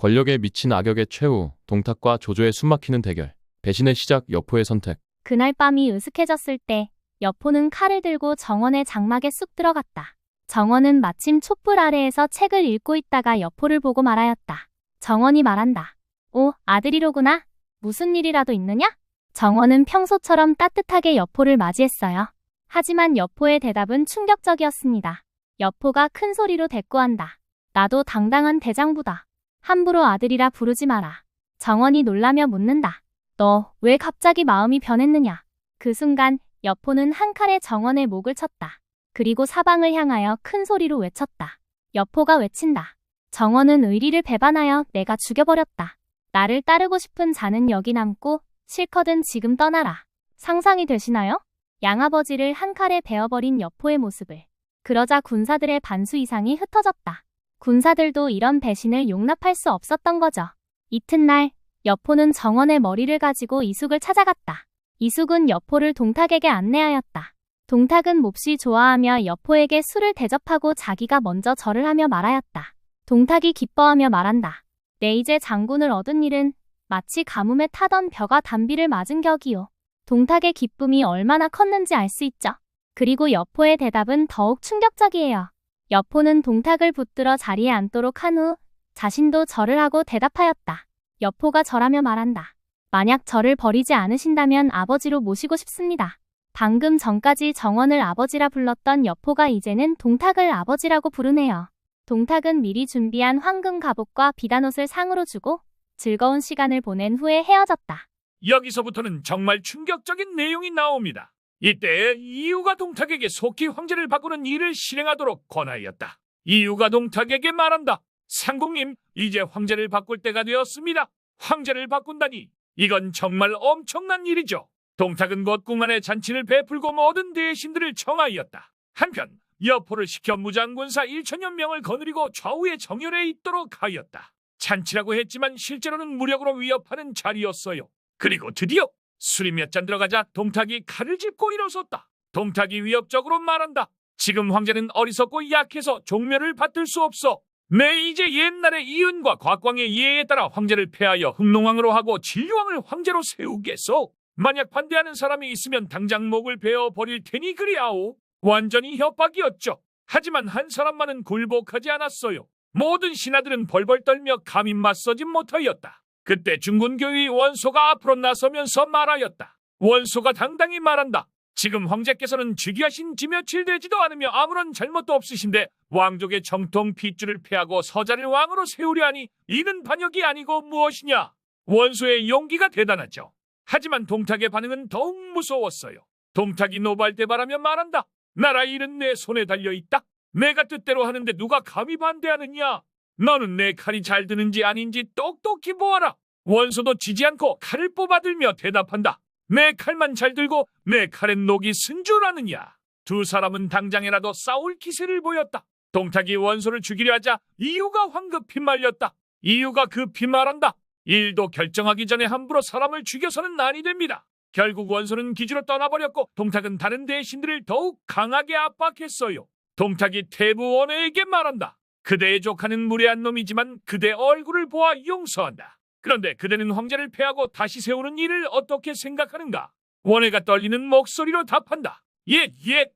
권력에 미친 악역의 최후, 동탁과 조조의 숨막히는 대결. 배신의 시작, 여포의 선택. 그날 밤이 으슥해졌을 때 여포는 칼을 들고 정원의 장막에 쑥 들어갔다. 정원은 마침 촛불 아래에서 책을 읽고 있다가 여포를 보고 말하였다. 정원이 말한다. 오, 아들이로구나. 무슨 일이라도 있느냐? 정원은 평소처럼 따뜻하게 여포를 맞이했어요. 하지만 여포의 대답은 충격적이었습니다. 여포가 큰 소리로 대꾸한다. 나도 당당한 대장부다. 함부로 아들이라 부르지 마라. 정원이 놀라며 묻는다. 너 왜 갑자기 마음이 변했느냐? 그 순간 여포는 한 칼에 정원의 목을 쳤다. 그리고 사방을 향하여 큰 소리로 외쳤다. 여포가 외친다. 정원은 의리를 배반하여 내가 죽여버렸다. 나를 따르고 싶은 자는 여기 남고 싫거든 지금 떠나라. 상상이 되시나요? 양아버지를 한 칼에 베어버린 여포의 모습을. 그러자 군사들의 반수 이상이 흩어졌다. 군사들도 이런 배신을 용납할 수 없었던 거죠. 이튿날 여포는 정원의 머리를 가지고 이숙을 찾아갔다. 이숙은 여포를 동탁에게 안내하였다. 동탁은 몹시 좋아하며 여포에게 술을 대접하고 자기가 먼저 절을 하며 말하였다. 동탁이 기뻐하며 말한다. 내 이제 장군을 얻은 일은 마치 가뭄에 타던 벼가 단비를 맞은 격이요. 동탁의 기쁨이 얼마나 컸는지 알 수 있죠. 그리고 여포의 대답은 더욱 충격적이에요. 여포는 동탁을 붙들어 자리에 앉도록 한 후 자신도 절을 하고 대답하였다. 여포가 절하며 말한다. 만약 저를 버리지 않으신다면 아버지로 모시고 싶습니다. 방금 전까지 정원을 아버지라 불렀던 여포가 이제는 동탁을 아버지라고 부르네요. 동탁은 미리 준비한 황금 갑옷과 비단옷을 상으로 주고 즐거운 시간을 보낸 후에 헤어졌다. 여기서부터는 정말 충격적인 내용이 나옵니다. 이때 이유가 동탁에게 속히 황제를 바꾸는 일을 실행하도록 권하였다. 이유가 동탁에게 말한다. 상공님, 이제 황제를 바꿀 때가 되었습니다. 황제를 바꾼다니 이건 정말 엄청난 일이죠. 동탁은 곧 궁안의 잔치를 베풀고 모든 대신들을 청하였다. 한편 여포를 시켜 무장군사 1천여 명을 거느리고 좌우에 정열해 있도록 하였다. 잔치라고 했지만 실제로는 무력으로 위협하는 자리였어요. 그리고 드디어 술이 몇 잔 들어가자 동탁이 칼을 짚고 일어섰다. 동탁이 위협적으로 말한다. 지금 황제는 어리석고 약해서 종묘를 받들 수 없어. 내 이제 옛날의 이윤과 곽광의 예에 따라 황제를 폐하여 흑농왕으로 하고 진류왕을 황제로 세우겠소. 만약 반대하는 사람이 있으면 당장 목을 베어 버릴 테니 그리하오. 완전히 협박이었죠. 하지만 한 사람만은 굴복하지 않았어요. 모든 신하들은 벌벌 떨며 감히 맞서지 못하였다. 그때 중군교의 원소가 앞으로 나서면서 말하였다. 원소가 당당히 말한다. 지금 황제께서는 즉위하신 지 며칠 되지도 않으며 아무런 잘못도 없으신데 왕족의 정통 핏줄을 폐하고 서자를 왕으로 세우려 하니 이는 반역이 아니고 무엇이냐. 원소의 용기가 대단하죠. 하지만 동탁의 반응은 더욱 무서웠어요. 동탁이 노발대발하며 말한다. 나라 일은 내 손에 달려있다. 내가 뜻대로 하는데 누가 감히 반대하느냐. 너는 내 칼이 잘 드는지 아닌지 똑똑히 보아라. 원소도 지지 않고 칼을 뽑아들며 대답한다. 내 칼만 잘 들고 내 칼엔 녹이 쓴 줄 아느냐. 두 사람은 당장에라도 싸울 기세를 보였다. 동탁이 원소를 죽이려 하자 이유가 황급히 말렸다. 이유가 급히 말한다. 일도 결정하기 전에 함부로 사람을 죽여서는 아니 됩니다. 결국 원소는 기지로 떠나버렸고 동탁은 다른 대신들을 더욱 강하게 압박했어요. 동탁이 태부원에게 말한다. 그대의 조카는 무례한 놈이지만 그대 얼굴을 보아 용서한다. 그런데 그대는 황제를 폐하고 다시 세우는 일을 어떻게 생각하는가? 원해가 떨리는 목소리로 답한다. 예,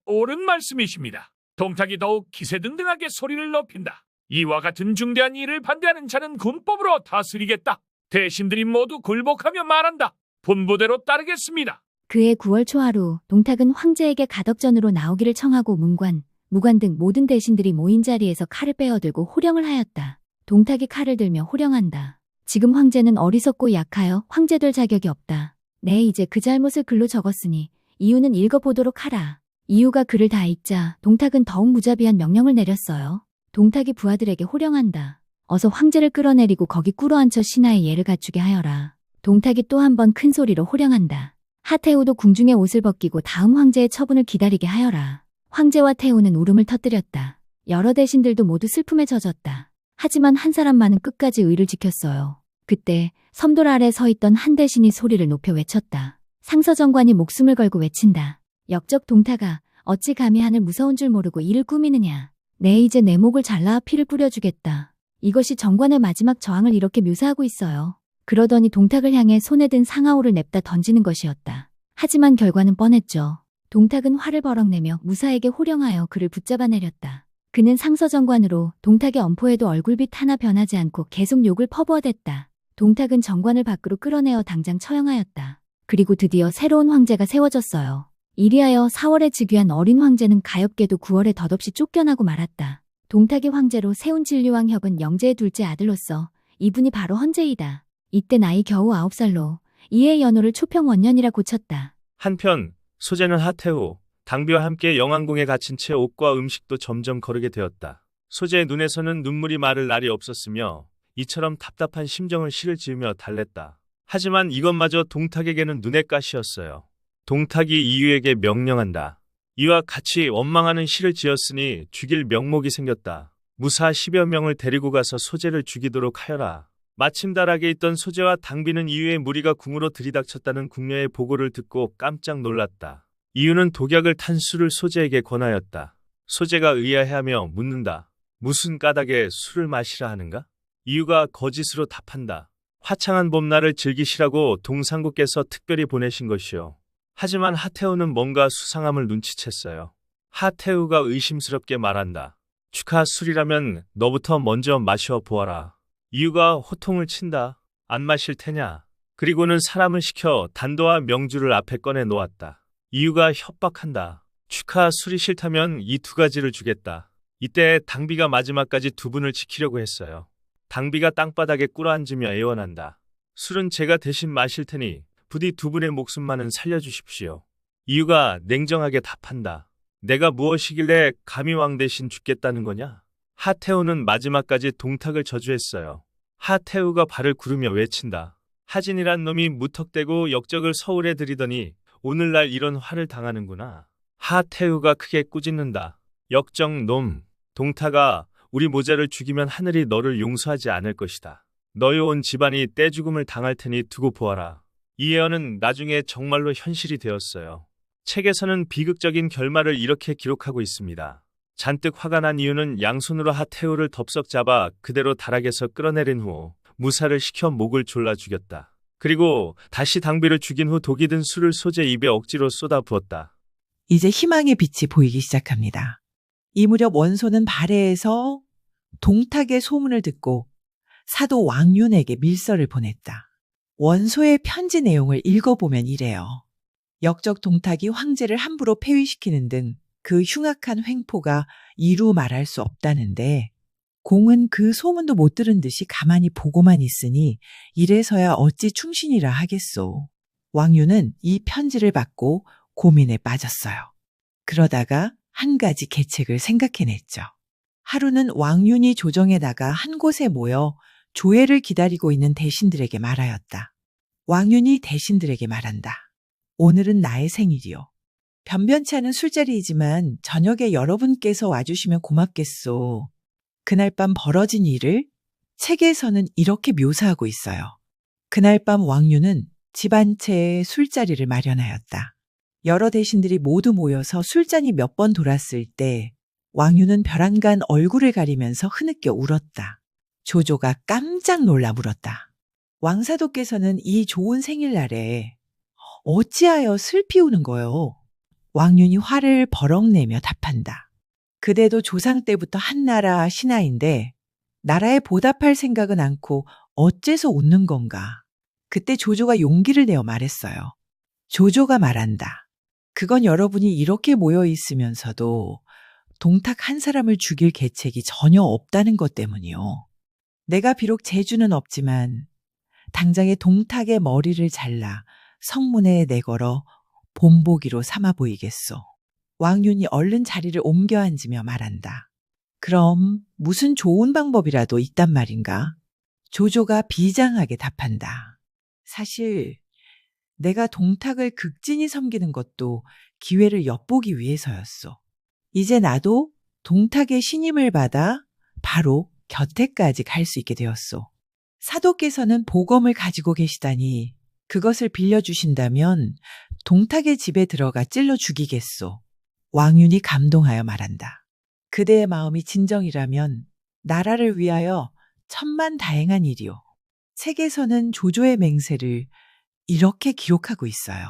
옳은 말씀이십니다. 동탁이 더욱 기세등등하게 소리를 높인다. 이와 같은 중대한 일을 반대하는 자는 군법으로 다스리겠다. 대신들이 모두 굴복하며 말한다. 분부대로 따르겠습니다. 그해 9월 초하루 동탁은 황제에게 가덕전으로 나오기를 청하고 문관, 무관 등 모든 대신들이 모인 자리에서 칼을 빼어들고 호령을 하였다. 동탁이 칼을 들며 호령한다. 지금 황제는 어리석고 약하여 황제 될 자격이 없다. 네, 이제 그 잘못을 글로 적었으니 이유는 읽어보도록 하라. 이유가 글을 다 읽자 동탁은 더욱 무자비한 명령을 내렸어요. 동탁이 부하들에게 호령한다. 어서 황제를 끌어내리고 거기 꿇어앉혀 신하의 예를 갖추게 하여라. 동탁이 또 한 번 큰 소리로 호령한다. 하태우도 궁중에 옷을 벗기고 다음 황제의 처분을 기다리게 하여라. 황제와 태우는 울음을 터뜨렸다. 여러 대신들도 모두 슬픔에 젖었다. 하지만 한 사람만은 끝까지 의를 지켰어요. 그때 섬돌 아래 서 있던 한 대신이 소리를 높여 외쳤다. 상서정관이 목숨을 걸고 외친다. 역적 동탁아, 어찌 감히 하늘 무서운 줄 모르고 이를 꾸미느냐. 내 이제 내 목을 잘라 피를 뿌려주겠다. 이것이 정관의 마지막 저항을 이렇게 묘사하고 있어요. 그러더니 동탁을 향해 손에 든 상아호를 냅다 던지는 것이었다. 하지만 결과는 뻔했죠. 동탁은 화를 버럭내며 무사에게 호령하여 그를 붙잡아내렸다. 그는 상서정관으로 동탁의 엄포에도 얼굴빛 하나 변하지 않고 계속 욕을 퍼부어댔다. 동탁은 정관을 밖으로 끌어내어 당장 처형하였다. 그리고 드디어 새로운 황제가 세워졌어요. 이리하여 4월에 즉위한 어린 황제는 가엾게도 9월에 덧없이 쫓겨나고 말았다. 동탁이 황제로 세운 진류왕 혁은 영제의 둘째 아들로서 이분이 바로 헌제이다. 이때 나이 겨우 9살로 이해의 연호를 초평원년이라 고쳤다. 한편 소재는 하태후, 당비와 함께 영왕궁에 갇힌 채 옷과 음식도 점점 거르게 되었다. 소재의 눈에서는 눈물이 마를 날이 없었으며 이처럼 답답한 심정을 시를 지으며 달랬다. 하지만 이것마저 동탁에게는 눈의 가시였어요. 동탁이 이유에게 명령한다. 이와 같이 원망하는 시를 지었으니 죽일 명목이 생겼다. 무사 10여 명을 데리고 가서 소재를 죽이도록 하여라. 마침 다락에 있던 소재와 당비는 이유의 무리가 궁으로 들이닥쳤다는 궁녀의 보고를 듣고 깜짝 놀랐다. 이유는 독약을 탄 술을 소재에게 권하였다. 소재가 의아해하며 묻는다. 무슨 까닭에 술을 마시라 하는가? 이유가 거짓으로 답한다. 화창한 봄날을 즐기시라고 동상국께서 특별히 보내신 것이요. 하지만 하태후는 뭔가 수상함을 눈치챘어요. 하태후가 의심스럽게 말한다. 축하 술이라면 너부터 먼저 마셔 보아라. 이유가 호통을 친다. 안 마실 테냐? 그리고는 사람을 시켜 단도와 명주를 앞에 꺼내 놓았다. 이유가 협박한다. 축하 술이 싫다면 이 두 가지를 주겠다. 이때 당비가 마지막까지 두 분을 지키려고 했어요. 당비가 땅바닥에 꿇어앉으며 애원한다. 술은 제가 대신 마실 테니 부디 두 분의 목숨만은 살려주십시오. 이유가 냉정하게 답한다. 내가 무엇이길래 감히 왕 대신 죽겠다는 거냐? 하태후는 마지막까지 동탁을 저주했어요. 하태후가 발을 구르며 외친다. 하진이란 놈이 무턱대고 역적을 서울에 들이더니 오늘날 이런 화를 당하는구나. 하태후가 크게 꾸짖는다. 역적 놈, 동탁아, 우리 모자를 죽이면 하늘이 너를 용서하지 않을 것이다. 너희 온 집안이 떼죽음을 당할 테니 두고 보아라. 이 예언은 나중에 정말로 현실이 되었어요. 책에서는 비극적인 결말을 이렇게 기록하고 있습니다. 잔뜩 화가 난 이유는 양손으로 하태후를 덥석 잡아 그대로 다락에서 끌어내린 후 무사를 시켜 목을 졸라 죽였다. 그리고 다시 당비를 죽인 후 독이 든 술을 소재 입에 억지로 쏟아 부었다. 이제 희망의 빛이 보이기 시작합니다. 이 무렵 원소는 발해에서 동탁의 소문을 듣고 사도 왕윤에게 밀서를 보냈다. 원소의 편지 내용을 읽어보면 이래요. 역적 동탁이 황제를 함부로 폐위시키는 등 그 흉악한 횡포가 이루 말할 수 없다는데 공은 그 소문도 못 들은 듯이 가만히 보고만 있으니 이래서야 어찌 충신이라 하겠소. 왕윤은 이 편지를 받고 고민에 빠졌어요. 그러다가 한 가지 계책을 생각해냈죠. 하루는 왕윤이 조정에다가 한 곳에 모여 조회를 기다리고 있는 대신들에게 말하였다. 왕윤이 대신들에게 말한다. 오늘은 나의 생일이요. 변변치 않은 술자리이지만 저녁에 여러분께서 와주시면 고맙겠소. 그날 밤 벌어진 일을 책에서는 이렇게 묘사하고 있어요. 그날 밤 왕윤은 집 한 채에 술자리를 마련하였다. 여러 대신들이 모두 모여서 술잔이 몇 번 돌았을 때 왕윤은 벼랑간 얼굴을 가리면서 흐느껴 울었다. 조조가 깜짝 놀라 물었다. 왕사도께서는 이 좋은 생일날에 어찌하여 슬피 우는 거요? 왕윤이 화를 버럭내며 답한다. 그대도 조상 때부터 한나라 신하인데 나라에 보답할 생각은 않고 어째서 웃는 건가? 그때 조조가 용기를 내어 말했어요. 조조가 말한다. 그건 여러분이 이렇게 모여 있으면서도 동탁 한 사람을 죽일 계책이 전혀 없다는 것 때문이요. 내가 비록 재주는 없지만 당장에 동탁의 머리를 잘라 성문에 내걸어 본보기로 삼아 보이겠소. 왕윤이 얼른 자리를 옮겨 앉으며 말한다. 그럼 무슨 좋은 방법이라도 있단 말인가? 조조가 비장하게 답한다. 사실 내가 동탁을 극진히 섬기는 것도 기회를 엿보기 위해서였소. 이제 나도 동탁의 신임을 받아 바로 곁에까지 갈 수 있게 되었소. 사도께서는 보검을 가지고 계시다니 그것을 빌려주신다면 동탁의 집에 들어가 찔러 죽이겠소. 왕윤이 감동하여 말한다. 그대의 마음이 진정이라면 나라를 위하여 천만다행한 일이오. 책에서는 조조의 맹세를 이렇게 기록하고 있어요.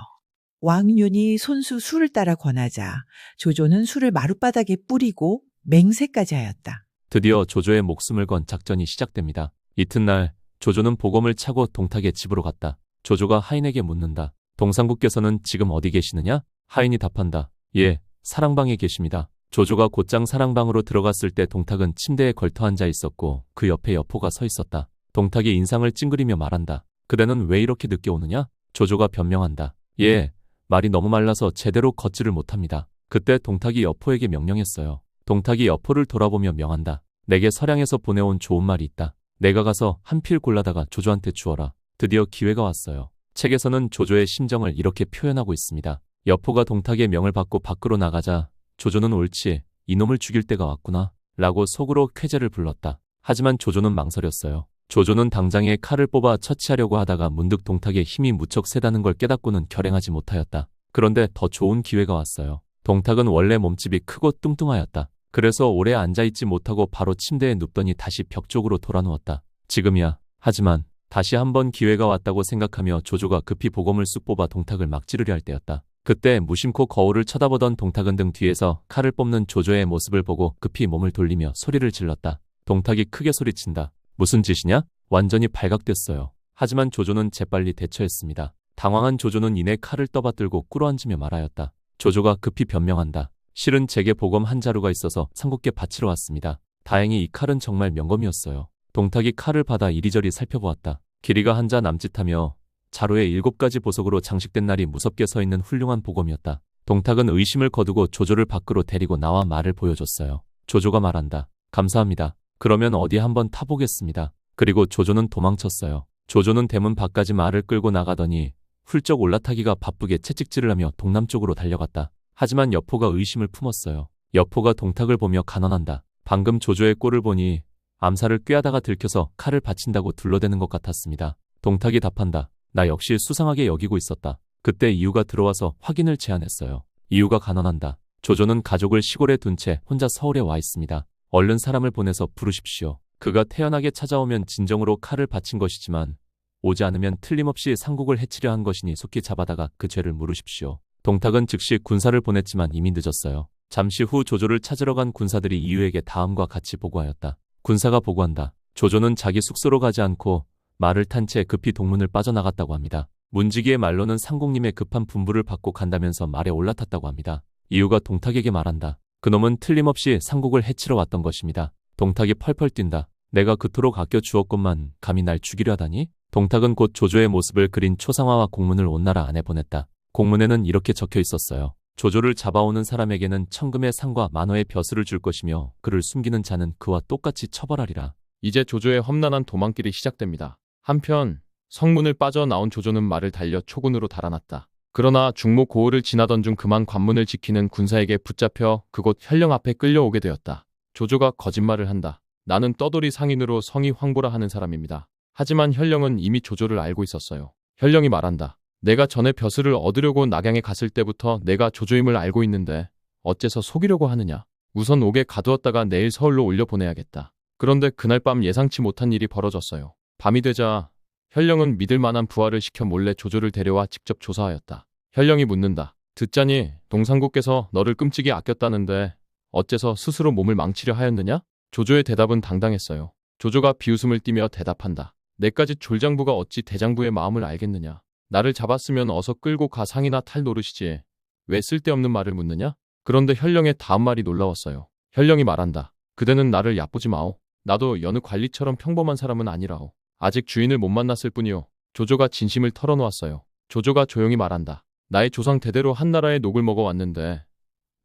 왕윤이 손수 술을 따라 권하자 조조는 술을 마룻바닥에 뿌리고 맹세까지 하였다. 드디어 조조의 목숨을 건 작전이 시작됩니다. 이튿날 조조는 보검을 차고 동탁의 집으로 갔다. 조조가 하인에게 묻는다. 동상국께서는 지금 어디 계시느냐? 하인이 답한다. 예, 사랑방에 계십니다. 조조가 곧장 사랑방으로 들어갔을 때 동탁은 침대에 걸터 앉아 있었고 그 옆에 여포가 서 있었다. 동탁이 인상을 찡그리며 말한다. 그대는 왜 이렇게 늦게 오느냐? 조조가 변명한다. 예, 말이 너무 말라서 제대로 걷지를 못합니다. 그때 동탁이 여포에게 명령했어요. 동탁이 여포를 돌아보며 명한다. 내게 서량에서 보내온 좋은 말이 있다. 내가 가서 한 필 골라다가 조조한테 주어라. 드디어 기회가 왔어요. 책에서는 조조의 심정을 이렇게 표현하고 있습니다. 여포가 동탁의 명을 받고 밖으로 나가자 조조는 옳지, 이놈을 죽일 때가 왔구나 라고 속으로 쾌재를 불렀다. 하지만 조조는 망설였어요. 조조는 당장에 칼을 뽑아 처치하려고 하다가 문득 동탁의 힘이 무척 세다는 걸 깨닫고는 결행하지 못하였다. 그런데 더 좋은 기회가 왔어요. 동탁은 원래 몸집이 크고 뚱뚱하였다. 그래서 오래 앉아있지 못하고 바로 침대에 눕더니 다시 벽 쪽으로 돌아누웠다. 지금이야. 하지만 다시 한번 기회가 왔다고 생각하며 조조가 급히 보검을 쑥 뽑아 동탁을 막 찌르려 할 때였다. 그때 무심코 거울을 쳐다보던 동탁은 등 뒤에서 칼을 뽑는 조조의 모습을 보고 급히 몸을 돌리며 소리를 질렀다. 동탁이 크게 소리친다. 무슨 짓이냐? 완전히 발각됐어요. 하지만 조조는 재빨리 대처했습니다. 당황한 조조는 이내 칼을 떠받들고 꿇어앉으며 말하였다. 조조가 급히 변명한다. 실은 제게 보검 한 자루가 있어서 상국께 바치러 왔습니다. 다행히 이 칼은 정말 명검이었어요. 동탁이 칼을 받아 이리저리 살펴보았다. 길이가 한 자 남짓하며 자루에 7가지 보석으로 장식된 날이 무섭게 서 있는 훌륭한 보검이었다. 동탁은 의심을 거두고 조조를 밖으로 데리고 나와 말을 보여줬어요. 조조가 말한다. 감사합니다. 그러면 어디 한번 타보겠습니다. 그리고 조조는 도망쳤어요. 조조는 대문 밖까지 말을 끌고 나가더니 훌쩍 올라타기가 바쁘게 채찍질을 하며 동남쪽으로 달려갔다. 하지만 여포가 의심을 품었어요. 여포가 동탁을 보며 간언한다. 방금 조조의 꼴을 보니 암살을 꾀하다가 들켜서 칼을 받친다고 둘러대는 것 같았습니다. 동탁이 답한다. 나 역시 수상하게 여기고 있었다. 그때 이유가 들어와서 확인을 제안했어요. 이유가 간언한다. 조조는 가족을 시골에 둔 채 혼자 서울에 와 있습니다. 얼른 사람을 보내서 부르십시오. 그가 태연하게 찾아오면 진정으로 칼을 받친 것이지만 오지 않으면 틀림없이 상국을 해치려 한 것이니 속히 잡아다가 그 죄를 물으십시오. 동탁은 즉시 군사를 보냈지만 이미 늦었어요. 잠시 후 조조를 찾으러 간 군사들이 이유에게 다음과 같이 보고하였다. 군사가 보고한다. 조조는 자기 숙소로 가지 않고 말을 탄 채 급히 동문을 빠져나갔다고 합니다. 문지기의 말로는 상국님의 급한 분부를 받고 간다면서 말에 올라탔다고 합니다. 이유가 동탁에게 말한다. 그놈은 틀림없이 상국을 해치러 왔던 것입니다. 동탁이 펄펄 뛴다. 내가 그토록 아껴 주었건만 감히 날 죽이려 하다니? 동탁은 곧 조조의 모습을 그린 초상화와 공문을 온 나라 안에 보냈다. 공문에는 이렇게 적혀 있었어요. 조조를 잡아오는 사람에게는 천금의 상과 만호의 벼슬을 줄 것이며 그를 숨기는 자는 그와 똑같이 처벌하리라. 이제 조조의 험난한 도망길이 시작됩니다. 한편 성문을 빠져나온 조조는 말을 달려 초군으로 달아났다. 그러나 중모 고을을 지나던 중 그만 관문을 지키는 군사에게 붙잡혀 그곳 현령 앞에 끌려오게 되었다. 조조가 거짓말을 한다. 나는 떠돌이 상인으로 성이 황보라 하는 사람입니다. 하지만 현령은 이미 조조를 알고 있었어요. 현령이 말한다. 내가 전에 벼슬을 얻으려고 낙양에 갔을 때부터 내가 조조임을 알고 있는데 어째서 속이려고 하느냐. 우선 옥에 가두었다가 내일 서울로 올려보내야겠다. 그런데 그날 밤 예상치 못한 일이 벌어졌어요. 밤이 되자 현령은 믿을 만한 부하를 시켜 몰래 조조를 데려와 직접 조사하였다. 현령이 묻는다. 듣자니 동상국께서 너를 끔찍이 아꼈다는데 어째서 스스로 몸을 망치려 하였느냐? 조조의 대답은 당당했어요. 조조가 비웃음을 띠며 대답한다. 내까지 졸장부가 어찌 대장부의 마음을 알겠느냐. 나를 잡았으면 어서 끌고 가 상이나 탈 노릇이지. 왜 쓸데없는 말을 묻느냐? 그런데 현령의 다음 말이 놀라웠어요. 현령이 말한다. 그대는 나를 얕보지 마오. 나도 여느 관리처럼 평범한 사람은 아니라오. 아직 주인을 못 만났을 뿐이오. 조조가 진심을 털어놓았어요. 조조가 조용히 말한다. 나의 조상 대대로 한나라의 녹을 먹어왔는데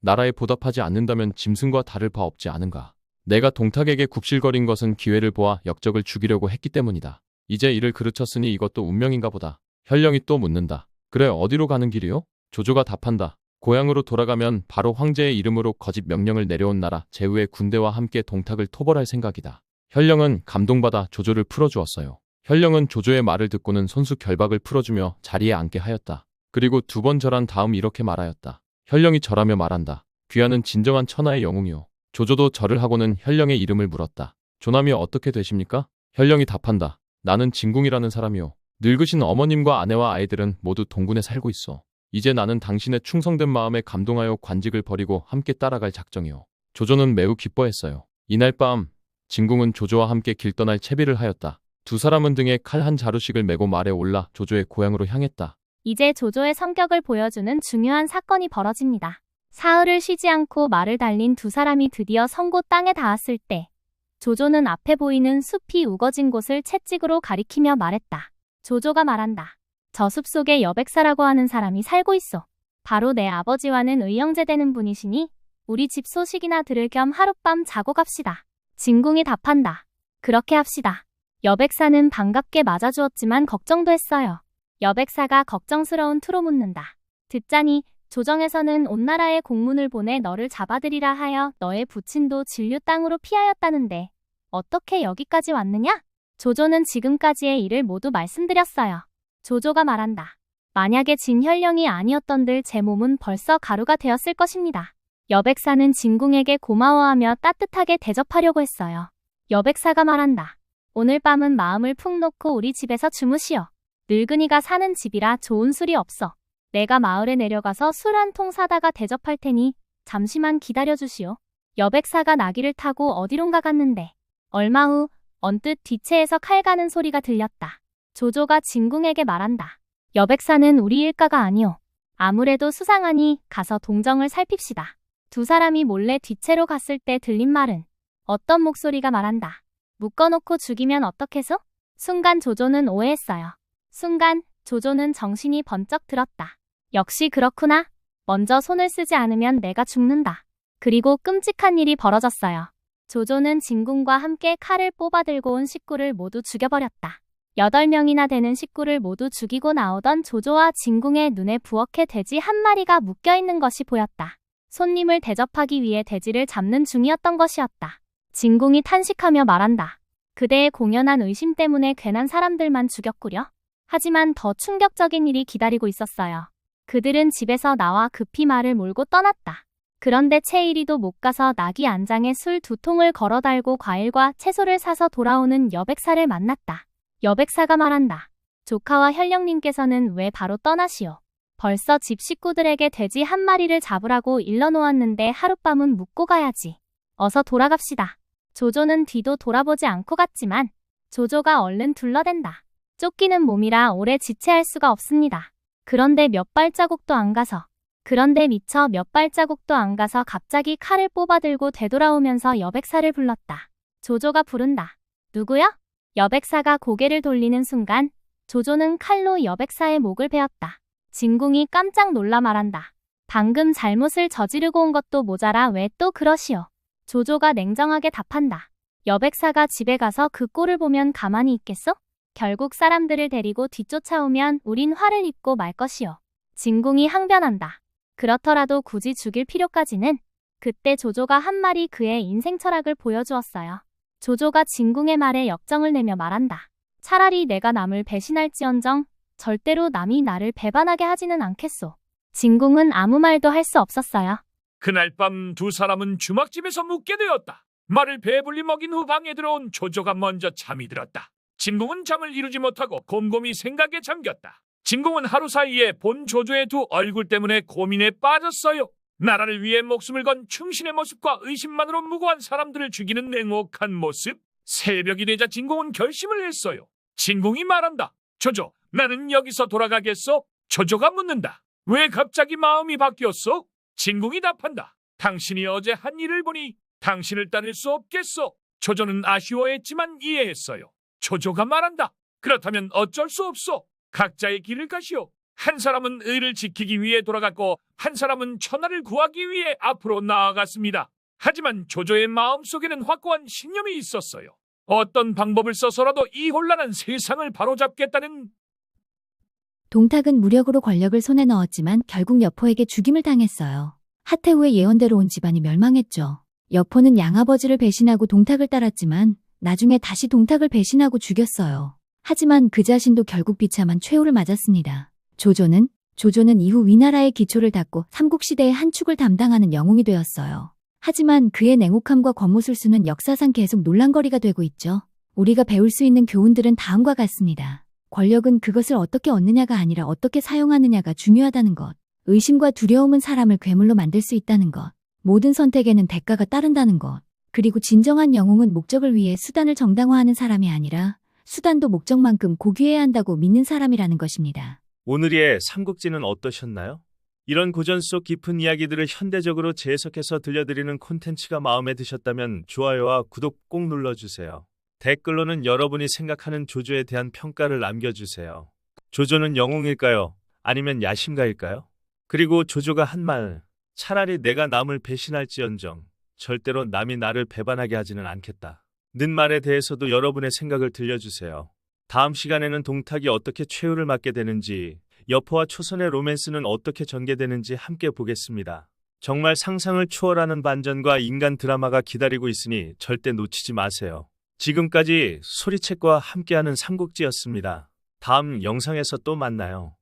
나라에 보답하지 않는다면 짐승과 다를 바 없지 않은가. 내가 동탁에게 굽실거린 것은 기회를 보아 역적을 죽이려고 했기 때문이다. 이제 이를 그르쳤으니 이것도 운명인가 보다. 현령이 또 묻는다. 그래 어디로 가는 길이요? 조조가 답한다. 고향으로 돌아가면 바로 황제의 이름으로 거짓 명령을 내려온 나라 제후의 군대와 함께 동탁을 토벌할 생각이다. 현령은 감동받아 조조를 풀어주었어요. 현령은 조조의 말을 듣고는 손수 결박을 풀어주며 자리에 앉게 하였다. 그리고 2번 절한 다음 이렇게 말하였다. 현령이 절하며 말한다. 귀하는 진정한 천하의 영웅이요. 조조도 절을 하고는 현령의 이름을 물었다. 조남이 어떻게 되십니까? 현령이 답한다. 나는 진궁이라는 사람이요. 늙으신 어머님과 아내와 아이들은 모두 동군에 살고 있어. 이제 나는 당신의 충성된 마음에 감동하여 관직을 버리고 함께 따라갈 작정이요. 조조는 매우 기뻐했어요. 이날 밤 진궁은 조조와 함께 길 떠날 채비를 하였다. 두 사람은 등에 칼 한 자루씩을 메고 말에 올라 조조의 고향으로 향했다. 이제 조조의 성격을 보여주는 중요한 사건이 벌어집니다. 사흘을 쉬지 않고 말을 달린 두 사람이 드디어 성고 땅에 닿았을 때 조조는 앞에 보이는 숲이 우거진 곳을 채찍으로 가리키며 말했다. 조조가 말한다. 저 숲 속에 여백사라고 하는 사람이 살고 있어. 바로 내 아버지와는 의형제 되는 분이시니 우리 집 소식이나 들을 겸 하룻밤 자고 갑시다. 진궁이 답한다. 그렇게 합시다. 여백사는 반갑게 맞아주었지만 걱정도 했어요. 여백사가 걱정스러운 투로 묻는다. 듣자니 조정에서는 온 나라에 공문을 보내 너를 잡아들이라 하여 너의 부친도 진류 땅으로 피하였다는데 어떻게 여기까지 왔느냐? 조조는 지금까지의 일을 모두 말씀드렸어요. 조조가 말한다. 만약에 진현령이 아니었던들 제 몸은 벌써 가루가 되었을 것입니다. 여백사는 진궁에게 고마워하며 따뜻하게 대접하려고 했어요. 여백사가 말한다. 오늘 밤은 마음을 푹 놓고 우리 집에서 주무시오. 늙은이가 사는 집이라 좋은 술이 없어. 내가 마을에 내려가서 술 한 통 사다가 대접할 테니 잠시만 기다려주시오. 여백사가 나귀를 타고 어디론가 갔는데 얼마 후 언뜻 뒤채에서 칼 가는 소리가 들렸다. 조조가 진궁에게 말한다. 여백사는 우리 일가가 아니오. 아무래도 수상하니 가서 동정을 살핍시다. 두 사람이 몰래 뒤채로 갔을 때 들린 말은 어떤 목소리가 말한다. 묶어놓고 죽이면 어떻게소? 순간 조조는 오해했어요. 순간 조조는 정신이 번쩍 들었다. 역시 그렇구나. 먼저 손을 쓰지 않으면 내가 죽는다. 그리고 끔찍한 일이 벌어졌어요. 조조는 진궁과 함께 칼을 뽑아들고 온 식구를 모두 죽여버렸다. 8명이나 되는 식구를 모두 죽이고 나오던 조조와 진궁의 눈에 부엌에 돼지 한 마리가 묶여있는 것이 보였다. 손님을 대접하기 위해 돼지를 잡는 중이었던 것이었다. 진궁이 탄식하며 말한다. 그대의 공연한 의심 때문에 괜한 사람들만 죽였구려. 하지만 더 충격적인 일이 기다리고 있었어요. 그들은 집에서 나와 급히 말을 몰고 떠났다. 그런데 채 이리도 못 가서 나귀 안장에 술 2통을 걸어 달고 과일과 채소를 사서 돌아오는 여백사를 만났다. 여백사가 말한다. 조카와 현령님께서는 왜 바로 떠나시오? 벌써 집 식구들에게 돼지 한 마리를 잡으라고 일러놓았는데 하룻밤은 묵고 가야지. 어서 돌아갑시다. 조조는 뒤도 돌아보지 않고 갔지만 조조가 얼른 둘러댄다. 쫓기는 몸이라 오래 지체할 수가 없습니다. 그런데 몇 발자국도 안 가서 갑자기 칼을 뽑아들고 되돌아오면서 여백사를 불렀다. 조조가 부른다. 누구야? 여백사가 고개를 돌리는 순간 조조는 칼로 여백사의 목을 베었다. 진궁이 깜짝 놀라 말한다. 방금 잘못을 저지르고 온 것도 모자라 왜 또 그러시오? 조조가 냉정하게 답한다. 여백사가 집에 가서 그 꼴을 보면 가만히 있겠소? 결국 사람들을 데리고 뒤쫓아오면 우린 화를 입고 말 것이오. 진궁이 항변한다. 그렇더라도 굳이 죽일 필요까지는. 그때 조조가 한 마리 그의 인생 철학을 보여주었어요. 조조가 진궁의 말에 역정을 내며 말한다. 차라리 내가 남을 배신할지언정 절대로 남이 나를 배반하게 하지는 않겠소. 진궁은 아무 말도 할 수 없었어요. 그날 밤 두 사람은 주막집에서 묵게 되었다. 말을 배불리 먹인 후 방에 들어온 조조가 먼저 잠이 들었다. 진궁은 잠을 이루지 못하고 곰곰이 생각에 잠겼다. 진궁은 하루 사이에 본 조조의 두 얼굴 때문에 고민에 빠졌어요. 나라를 위해 목숨을 건 충신의 모습과 의심만으로 무고한 사람들을 죽이는 냉혹한 모습. 새벽이 되자 진궁은 결심을 했어요. 진궁이 말한다. 조조, 나는 여기서 돌아가겠어? 조조가 묻는다. 왜 갑자기 마음이 바뀌었어? 진궁이 답한다. 당신이 어제 한 일을 보니 당신을 따를 수 없겠어. 조조는 아쉬워했지만 이해했어요. 조조가 말한다. 그렇다면 어쩔 수 없어. 각자의 길을 가시오. 한 사람은 의를 지키기 위해 돌아갔고 한 사람은 천하를 구하기 위해 앞으로 나아갔습니다. 하지만 조조의 마음속에는 확고한 신념이 있었어요. 어떤 방법을 써서라도 이 혼란한 세상을 바로잡겠다는. 동탁은 무력으로 권력을 손에 넣었지만 결국 여포에게 죽임을 당했어요. 하태후의 예언대로 온 집안이 멸망했죠. 여포는 양아버지를 배신하고 동탁을 따랐지만 나중에 다시 동탁을 배신하고 죽였어요. 하지만 그 자신도 결국 비참한 최후를 맞았습니다. 조조는 이후 위나라의 기초를 닦고 삼국시대의 한 축을 담당하는 영웅이 되었어요. 하지만 그의 냉혹함과 권무술수는 역사상 계속 논란거리가 되고 있죠. 우리가 배울 수 있는 교훈들은 다음과 같습니다. 권력은 그것을 어떻게 얻느냐가 아니라 어떻게 사용하느냐가 중요하다는 것. 의심과 두려움은 사람을 괴물로 만들 수 있다는 것. 모든 선택에는 대가가 따른다는 것. 그리고 진정한 영웅은 목적을 위해 수단을 정당화하는 사람이 아니라 수단도 목적만큼 고귀해야 한다고 믿는 사람이라는 것입니다. 오늘의 삼국지는 어떠셨나요? 이런 고전 속 깊은 이야기들을 현대적으로 재해석해서 들려드리는 콘텐츠가 마음에 드셨다면 좋아요와 구독 꼭 눌러주세요. 댓글로는 여러분이 생각하는 조조에 대한 평가를 남겨주세요. 조조는 영웅일까요? 아니면 야심가일까요? 그리고 조조가 한 말, 차라리 내가 남을 배신할지언정 절대로 남이 나를 배반하게 하지는 않겠다. 는 말에 대해서도 여러분의 생각을 들려주세요. 다음 시간에는 동탁이 어떻게 최후를 맞게 되는지, 여포와 초선의 로맨스는 어떻게 전개되는지 함께 보겠습니다. 정말 상상을 초월하는 반전과 인간 드라마가 기다리고 있으니 절대 놓치지 마세요. 지금까지 소리책과 함께하는 삼국지였습니다. 다음 영상에서 또 만나요.